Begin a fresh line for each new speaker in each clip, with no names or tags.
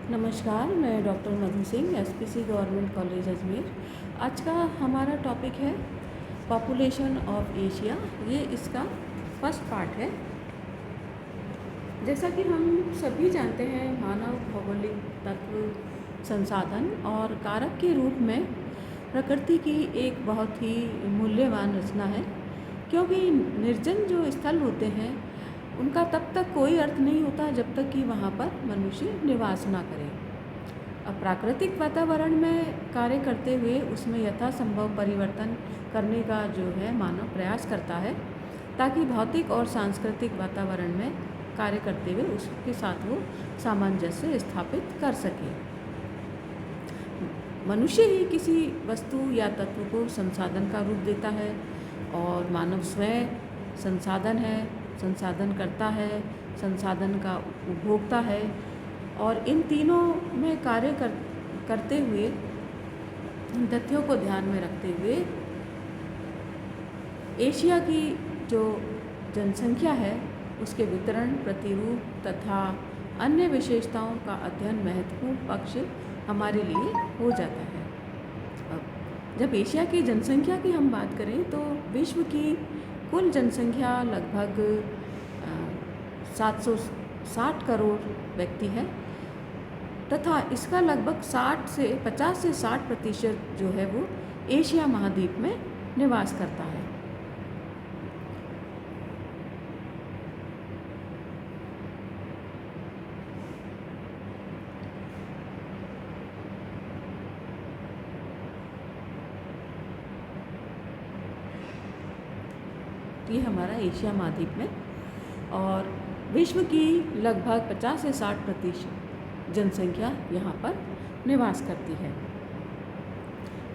नमस्कार, मैं doctor Madhu Singh, SPC government college Ajmer. आज का हमारा टॉपिक है पॉपुलेशन ऑफ एशिया। ये इसका फर्स्ट पार्ट है। जैसा कि हम सभी जानते हैं, मानव भौगोलिक तत्व, संसाधन और कारक के रूप में प्रकृति की एक बहुत ही मूल्यवान रचना है, क्योंकि निर्जन जो स्थल होते हैं उनका तब तक कोई अर्थ नहीं होता जब तक कि वहाँ पर मनुष्य निवास ना करे। अब प्राकृतिक वातावरण में कार्य करते हुए उसमें यथासंभव परिवर्तन करने का जो है मानव प्रयास करता है, ताकि भौतिक और सांस्कृतिक वातावरण में कार्य करते हुए उसके साथ वो सामंजस्य स्थापित कर सके। मनुष्य ही किसी वस्तु या तत्व को संसाधन का रूप देता है, और मानव स्वयं संसाधन है, संसाधन करता है, संसाधन का उपभोक्ता है। और इन तीनों में कार्य करते हुए, इन तथ्यों को ध्यान में रखते हुए एशिया की जो जनसंख्या है उसके वितरण, प्रतिरूप तथा अन्य विशेषताओं का अध्ययन महत्वपूर्ण पक्ष हमारे लिए हो जाता है। अब जब एशिया की जनसंख्या की हम बात करें तो विश्व की कुल जनसंख्या लगभग 760 करोड़ व्यक्ति है, तथा इसका लगभग 50 से 60% जो है वो एशिया महाद्वीप में निवास करता है। ये हमारा एशिया महाद्वीप में, और विश्व की लगभग 50 से 60% जनसंख्या यहाँ पर निवास करती है।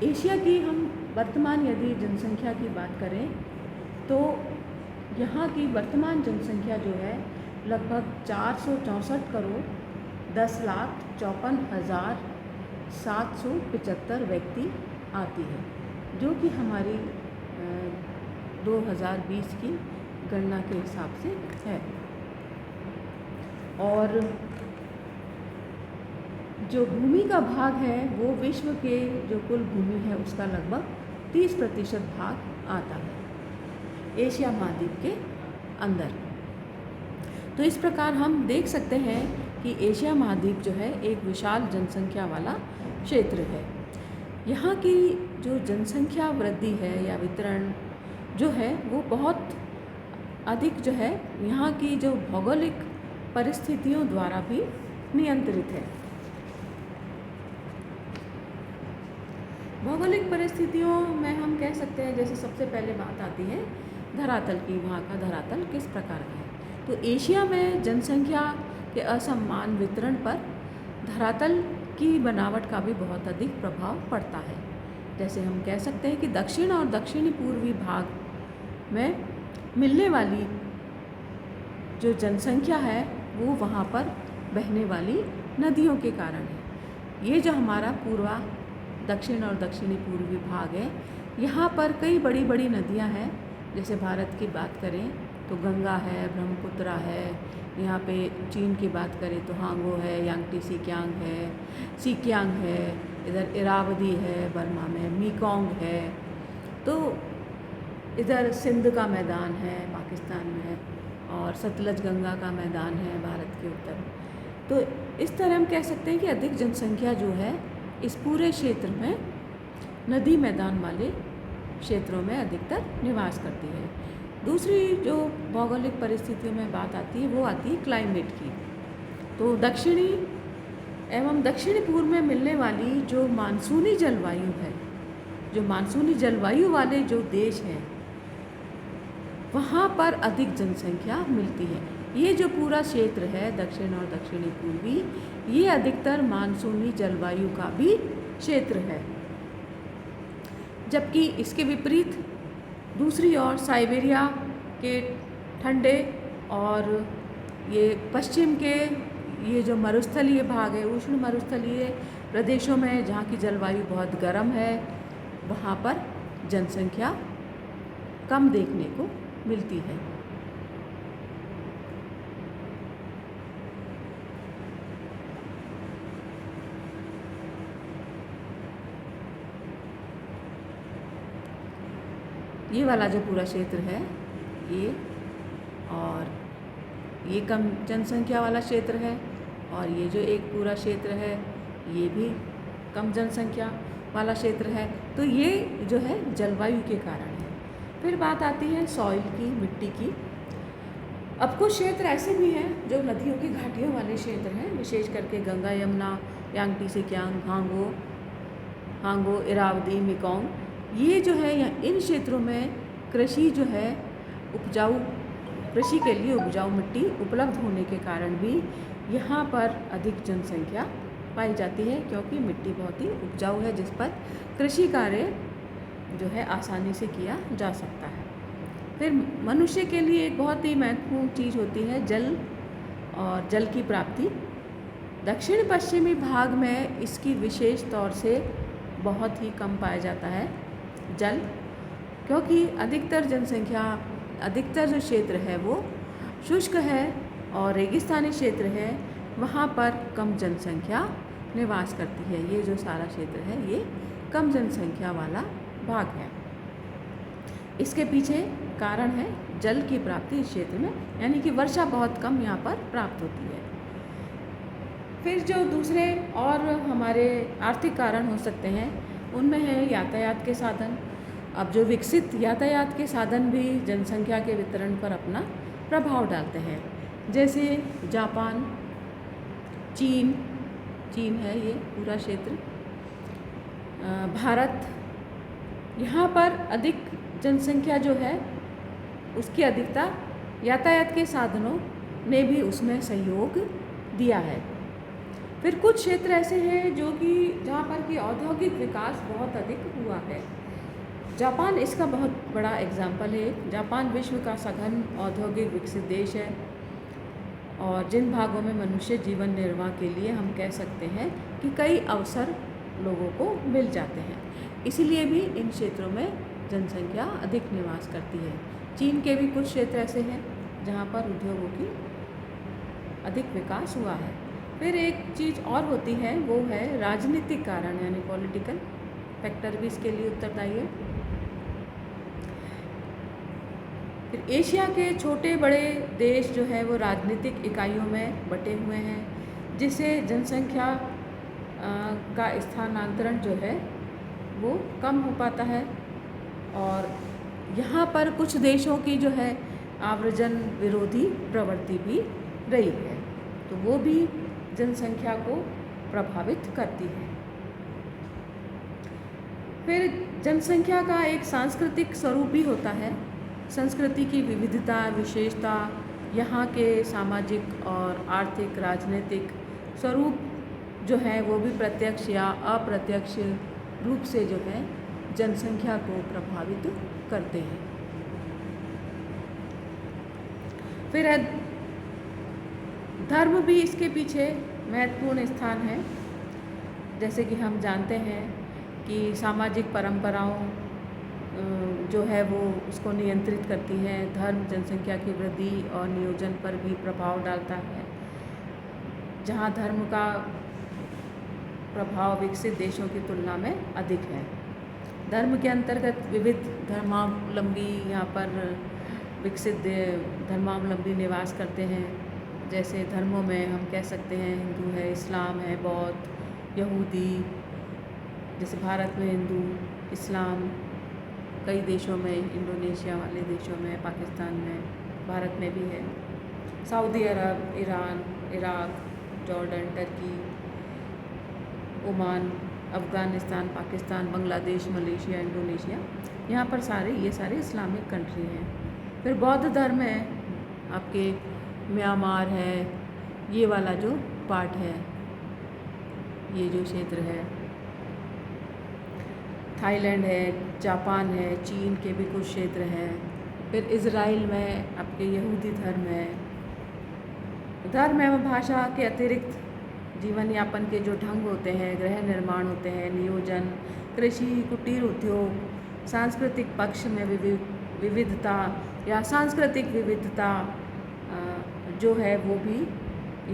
एशिया की हम वर्तमान यदि जनसंख्या की बात करें तो यहाँ की वर्तमान जनसंख्या जो है लगभग 464 करोड़ 10,54,775 व्यक्ति आती है, जो कि हमारी 2020 की गणना के हिसाब से है। और जो भूमि का भाग है वो विश्व के जो कुल भूमि है उसका लगभग 30% भाग आता है एशिया महाद्वीप के अंदर। तो इस प्रकार हम देख सकते हैं कि एशिया महाद्वीप जो है एक विशाल जनसंख्या वाला क्षेत्र है। यहाँ की जो जनसंख्या वृद्धि है या वितरण जो है वो बहुत अधिक जो है यहाँ की जो भौगोलिक परिस्थितियों द्वारा भी नियंत्रित है। भौगोलिक परिस्थितियों में हम कह सकते हैं, जैसे सबसे पहले बात आती है धरातल की, वहाँ का धरातल किस प्रकार का है। तो एशिया में जनसंख्या के असमान वितरण पर धरातल की बनावट का भी बहुत अधिक प्रभाव पड़ता है। जैसे हम कह सकते हैं कि दक्षिण और दक्षिणी पूर्वी भाग में मिलने वाली जो जनसंख्या है वो वहाँ पर बहने वाली नदियों के कारण है। ये जो हमारा पूर्वा, दक्षिण और दक्षिणी पूर्वी भाग है, यहाँ पर कई बड़ी बड़ी नदियाँ हैं। जैसे भारत की बात करें तो गंगा है, ब्रह्मपुत्रा है, यहाँ पे चीन की बात करें तो हांगो है, यांगटी सीकियांग है, इधर इरावदी है बर्मा में, मीकोंग है, तो इधर सिंध का मैदान है पाकिस्तान में, और सतलज गंगा का मैदान है भारत के उत्तर। तो इस तरह हम कह सकते हैं कि अधिक जनसंख्या जो है इस पूरे क्षेत्र में नदी मैदान वाले क्षेत्रों में अधिकतर निवास करती है। दूसरी जो भौगोलिक परिस्थितियों में बात आती है वो आती है क्लाइमेट की। तो दक्षिणी एवं दक्षिणी पूर्व में मिलने वाली जो मानसूनी जलवायु है, जो मानसूनी जलवायु वाले जो देश हैं वहाँ पर अधिक जनसंख्या मिलती है। ये जो पूरा क्षेत्र है दक्षिण और दक्षिणी पूर्वी, ये अधिकतर मानसूनी जलवायु का भी क्षेत्र है। जबकि इसके विपरीत दूसरी ओर साइबेरिया के ठंडे और ये पश्चिम के ये जो मरुस्थलीय भाग है, उष्ण मरुस्थलीय प्रदेशों में जहाँ की जलवायु बहुत गर्म है, वहाँ पर जनसंख्या कम देखने को मिलती है। ये वाला जो पूरा क्षेत्र है ये, और ये कम जनसंख्या वाला क्षेत्र है, और ये जो एक पूरा क्षेत्र है ये भी कम जनसंख्या वाला क्षेत्र है। तो ये जो है जलवायु के कारण है। फिर बात आती है सॉइल की, मिट्टी की। अब कुछ क्षेत्र ऐसे भी हैं जो नदियों की घाटियों वाले क्षेत्र हैं, विशेष करके गंगा, यमुना, यांगटी से क्यांग, हांगो, इरावदी, मेकोंग। ये जो है इन क्षेत्रों में कृषि जो है उपजाऊ, कृषि के लिए उपजाऊ मिट्टी उपलब्ध होने के कारण भी यहाँ पर अधिक जनसंख्या पाई जाती है, क्योंकि मिट्टी बहुत ही उपजाऊ है जिस पर कृषि कार्य जो है आसानी से किया जा सकता है। फिर मनुष्य के लिए एक बहुत ही महत्वपूर्ण चीज़ होती है जल, और जल की प्राप्ति। दक्षिण पश्चिमी भाग में इसकी विशेष तौर से बहुत ही कम पाया जाता है जल, क्योंकि अधिकतर जनसंख्या, अधिकतर जो क्षेत्र है वो शुष्क है और रेगिस्तानी क्षेत्र है, वहाँ पर कम जनसंख्या निवास करती है। ये जो सारा क्षेत्र है ये कम जनसंख्या वाला भाग है। इसके पीछे कारण है जल की प्राप्ति इस क्षेत्र में, यानी कि वर्षा बहुत कम यहाँ पर प्राप्त होती है। फिर जो दूसरे और हमारे आर्थिक कारण हो सकते हैं उनमें है यातायात के साधन। अब जो विकसित यातायात के साधन भी जनसंख्या के वितरण पर अपना प्रभाव डालते हैं, जैसे जापान, चीन है ये पूरा क्षेत्र, भारत। यहाँ पर अधिक जनसंख्या जो है उसकी अधिकता यातायात के साधनों ने भी उसमें सहयोग दिया है। फिर कुछ क्षेत्र ऐसे हैं जो कि जहाँ पर कि औद्योगिक विकास बहुत अधिक हुआ है। जापान इसका बहुत बड़ा एग्जाम्पल है। जापान विश्व का सघन औद्योगिक विकसित देश है, और जिन भागों में मनुष्य जीवन निर्वाह के लिए हम कह सकते हैं कि कई अवसर लोगों को मिल जाते हैं, इसीलिए भी इन क्षेत्रों में जनसंख्या अधिक निवास करती है। चीन के भी कुछ क्षेत्र ऐसे हैं जहाँ पर उद्योगों की अधिक विकास हुआ है। फिर एक चीज़ और होती है, वो है राजनीतिक कारण, यानी पॉलिटिकल फैक्टर भी इसके लिए उत्तरदायी है। फिर एशिया के छोटे बड़े देश जो है वो राजनीतिक इकाइयों में बटे हुए हैं, जिससे जनसंख्या का स्थानांतरण जो है वो कम हो पाता है, और यहाँ पर कुछ देशों की जो है आव्रजन विरोधी प्रवृत्ति भी रही है, तो वो भी जनसंख्या को प्रभावित करती है। फिर जनसंख्या का एक सांस्कृतिक स्वरूप भी होता है। संस्कृति की विविधता, विशेषता, यहाँ के सामाजिक और आर्थिक, राजनीतिक स्वरूप जो है वो भी प्रत्यक्ष या अप्रत्यक्ष रूप से जो है जनसंख्या को प्रभावित करते हैं। फिर धर्म भी इसके पीछे महत्वपूर्ण स्थान है। जैसे कि हम जानते हैं कि सामाजिक परंपराओं जो है वो उसको नियंत्रित करती है। धर्म जनसंख्या की वृद्धि और नियोजन पर भी प्रभाव डालता है। जहाँ धर्म का प्रभाव विकसित देशों की तुलना में अधिक है। धर्म के अंतर्गत विविध धर्मावलंबी यहाँ पर विकसित धर्मावलंबी निवास करते हैं। जैसे धर्मों में हम कह सकते हैं हिंदू है, इस्लाम है, बौद्ध, यहूदी। जैसे भारत में हिंदू, इस्लाम, कई देशों में, इंडोनेशिया वाले देशों में, पाकिस्तान में, भारत में भी है। Saudi Arab, Iran, Iraq, Jordan, Turkey, Oman, Afghanistan, Pakistan, Bangladesh, Malaysia, Indonesia, यहाँ पर ये सारे इस्लामिक कंट्री हैं। फिर बौद्ध धर्म है, आपके म्यांमार है, ये वाला जो पार्ट है, ये जो क्षेत्र है, थाईलैंड है, जापान है, चीन के भी कुछ क्षेत्र हैं। फिर इज़राइल में आपके यहूदी धर्म है। धर्म एवं भाषा के अतिरिक्त जीवन यापन के जो ढंग होते हैं, गृह निर्माण होते हैं, नियोजन, कृषि, कुटीर उद्योग, सांस्कृतिक पक्ष में विविधता या सांस्कृतिक विविधता जो है वो भी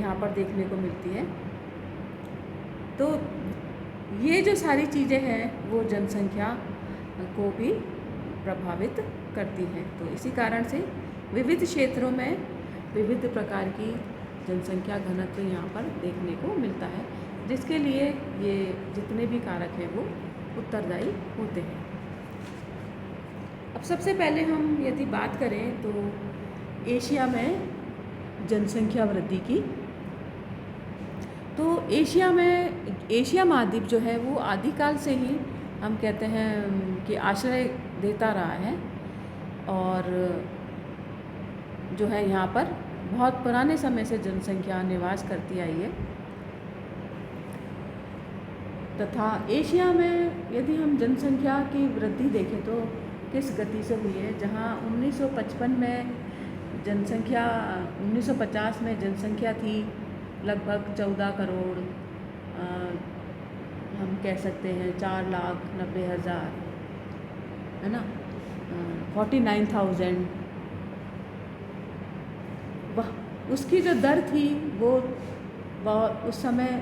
यहाँ पर देखने को मिलती है। तो ये जो सारी चीज़ें हैं वो जनसंख्या को भी प्रभावित करती हैं। तो इसी कारण से विविध क्षेत्रों में विविध प्रकार की जनसंख्या घनत्व यहाँ पर देखने को मिलता है, जिसके लिए ये जितने भी कारक हैं वो उत्तरदायी होते हैं। अब सबसे पहले हम यदि बात करें तो एशिया में जनसंख्या वृद्धि की, तो एशिया महाद्वीप जो है वो आदिकाल से ही हम कहते हैं कि आश्रय देता रहा है, और जो है यहाँ पर बहुत पुराने समय से जनसंख्या निवास करती आई है। तथा एशिया में यदि हम जनसंख्या की वृद्धि देखें तो किस गति से हुई है, जहाँ 1955 में जनसंख्या 1950 में जनसंख्या थी लगभग 14 करोड़, हम कह सकते हैं 4,90,000, है ना, 49,000। वह उसकी जो दर थी वो उस समय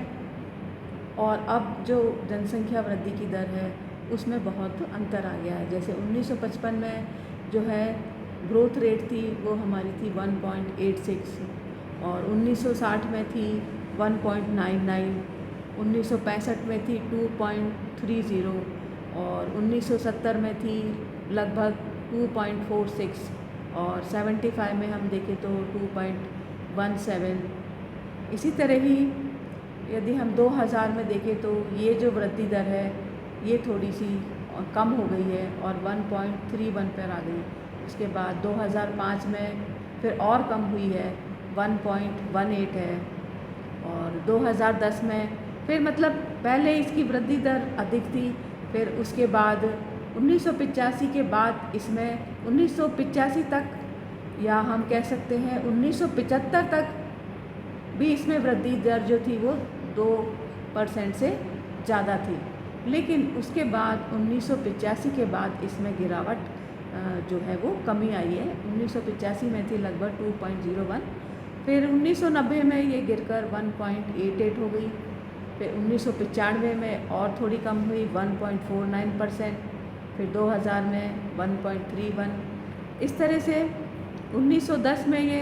और अब जो जनसंख्या वृद्धि की दर है उसमें बहुत अंतर आ गया है। जैसे 1955 में जो है ग्रोथ रेट थी वो हमारी थी 1.86, और 1960 में थी 1.99, 1965 में थी 2.30, और 1970 में थी लगभग 2.46, और 75 में हम देखें तो 2.17। इसी तरह ही यदि हम 2000 में देखें तो ये जो वृद्धि दर है ये थोड़ी सी कम हो गई है और 1.31 पर आ गई। उसके बाद 2005 में फिर और कम हुई है, 1.18 है, और 2010 में फिर मतलब पहले इसकी वृद्धि दर अधिक थी, फिर उसके बाद 1985 के बाद इसमें 1985 तक, या हम कह सकते हैं 1975 तक भी इसमें वृद्धि दर जो थी वो 2% से ज़्यादा थी। लेकिन उसके बाद 1985 के बाद इसमें गिरावट जो है वो कमी आई है। 1985 में थी लगभग 2.01, फिर 1990 में ये गिरकर 1.88 हो गई, फिर 1995 में और थोड़ी कम हुई 1.49%, फिर 2000 में 1.31। इस तरह से 1910 में ये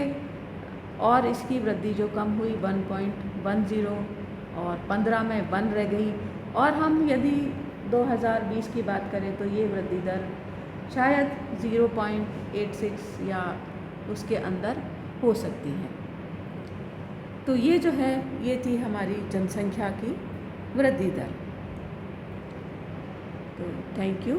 और इसकी वृद्धि जो कम हुई 1.10, और 15 में 1 रह गई, और हम यदि 2020 की बात करें तो ये वृद्धि दर शायद 0.86 या उसके अंदर हो सकती है। तो ये जो है ये थी हमारी जनसंख्या की वृद्धि दर। तो थैंक यू।